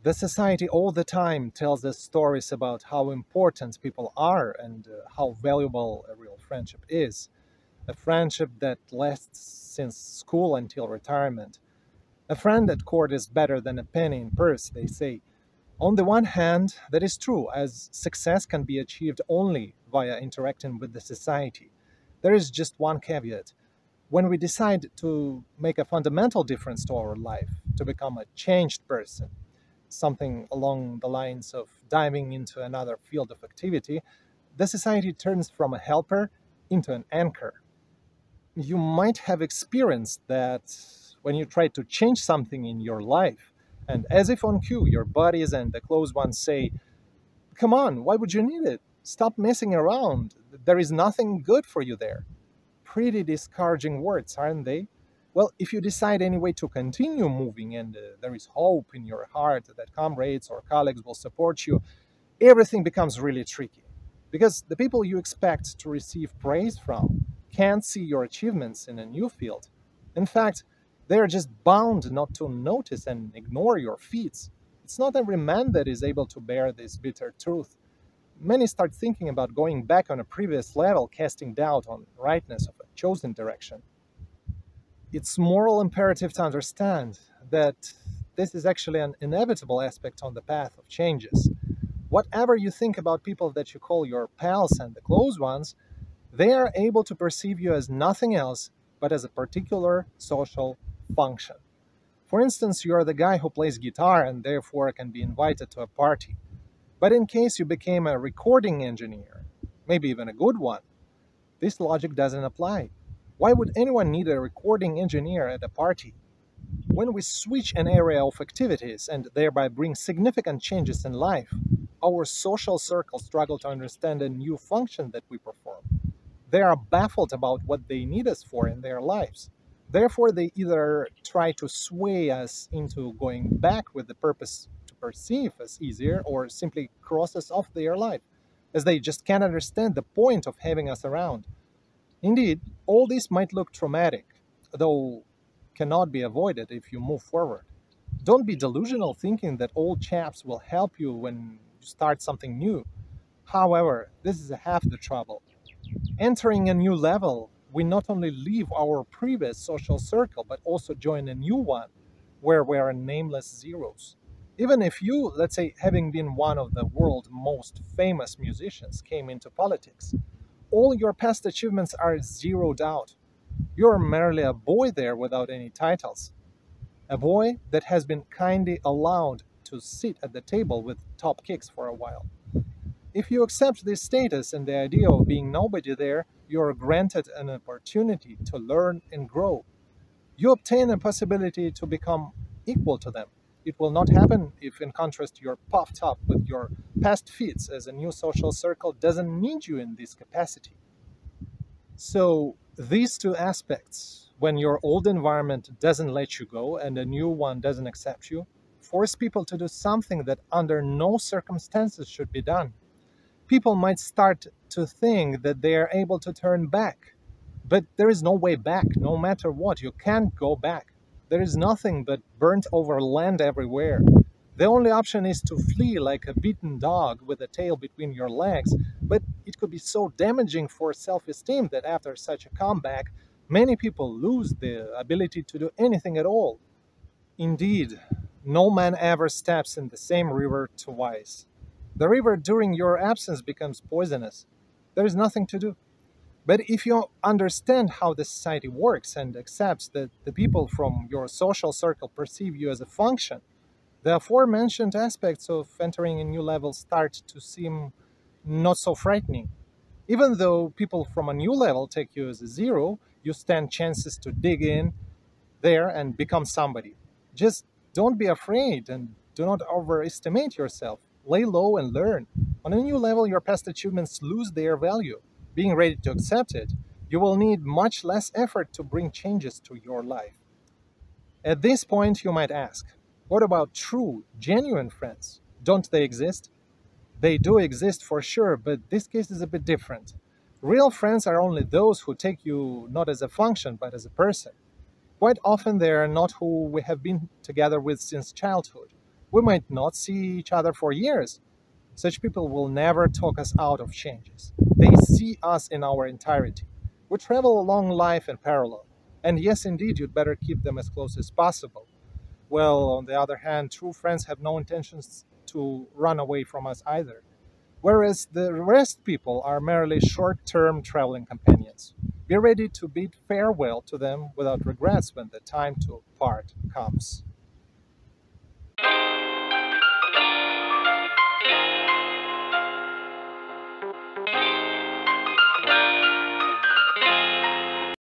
The society all the time tells us stories about how important people are and how valuable a real friendship is. A friendship that lasts since school until retirement. A friend at court is better than a penny in purse, they say. On the one hand, that is true, as success can be achieved only via interacting with the society. There is just one caveat. When we decide to make a fundamental difference to our life, to become a changed person, something along the lines of diving into another field of activity, the society turns from a helper into an anchor. You might have experienced that when you try to change something in your life, and as if on cue, your buddies and the close ones say, "Come on, why would you need it? Stop messing around. There is nothing good for you there." Pretty discouraging words, aren't they? Well, if you decide anyway to continue moving and there is hope in your heart that comrades or colleagues will support you, everything becomes really tricky. Because the people you expect to receive praise from can't see your achievements in a new field. In fact, they are just bound not to notice and ignore your feats. It's not every man that is able to bear this bitter truth. Many start thinking about going back on a previous level, casting doubt on rightness of a chosen direction. It's moral imperative to understand that this is actually an inevitable aspect on the path of changes. Whatever you think about people that you call your pals and the close ones, they are able to perceive you as nothing else but as a particular social function. For instance, you are the guy who plays guitar and therefore can be invited to a party. But in case you became a recording engineer, maybe even a good one, this logic doesn't apply. Why would anyone need a recording engineer at a party? When we switch an area of activities and thereby bring significant changes in life, our social circles struggle to understand a new function that we perform. They are baffled about what they need us for in their lives. Therefore, they either try to sway us into going back with the purpose to perceive as easier or simply cross us off their life, as they just can't understand the point of having us around. Indeed, all this might look traumatic, though cannot be avoided if you move forward. Don't be delusional thinking that old chaps will help you when you start something new. However, this is half the trouble. Entering a new level, we not only leave our previous social circle, but also join a new one where we are nameless zeros. Even if you, let's say, having been one of the world's most famous musicians, came into politics, all your past achievements are zeroed out. You're merely a boy there without any titles. A boy that has been kindly allowed to sit at the table with top kicks for a while. If you accept this status and the idea of being nobody there, you are granted an opportunity to learn and grow. You obtain a possibility to become equal to them. It will not happen if, in contrast, you're puffed up with your past feats as a new social circle doesn't need you in this capacity. So, these two aspects, when your old environment doesn't let you go and a new one doesn't accept you, force people to do something that under no circumstances should be done. People might start to think that they are able to turn back. But there is no way back, no matter what. You can't go back. There is nothing but burnt over land everywhere. The only option is to flee like a beaten dog with a tail between your legs, but it could be so damaging for self-esteem that after such a comeback, many people lose the ability to do anything at all. Indeed, no man ever steps in the same river twice. The river during your absence becomes poisonous. There is nothing to do. But if you understand how the society works and accepts that the people from your social circle perceive you as a function, the aforementioned aspects of entering a new level start to seem not so frightening. Even though people from a new level take you as a zero, you stand chances to dig in there and become somebody. Just don't be afraid and do not overestimate yourself. Lay low and learn. On a new level, your past achievements lose their value. Being ready to accept it, you will need much less effort to bring changes to your life. At this point, you might ask, what about true, genuine friends? Don't they exist? They do exist for sure, but this case is a bit different. Real friends are only those who take you not as a function, but as a person. Quite often, they are not who we have been together with since childhood. We might not see each other for years. Such people will never talk us out of changes. They see us in our entirety. We travel along life in parallel. And yes, indeed, you'd better keep them as close as possible. Well, on the other hand, true friends have no intentions to run away from us either. Whereas the rest people are merely short term traveling companions. Be ready to bid farewell to them without regrets when the time to part comes.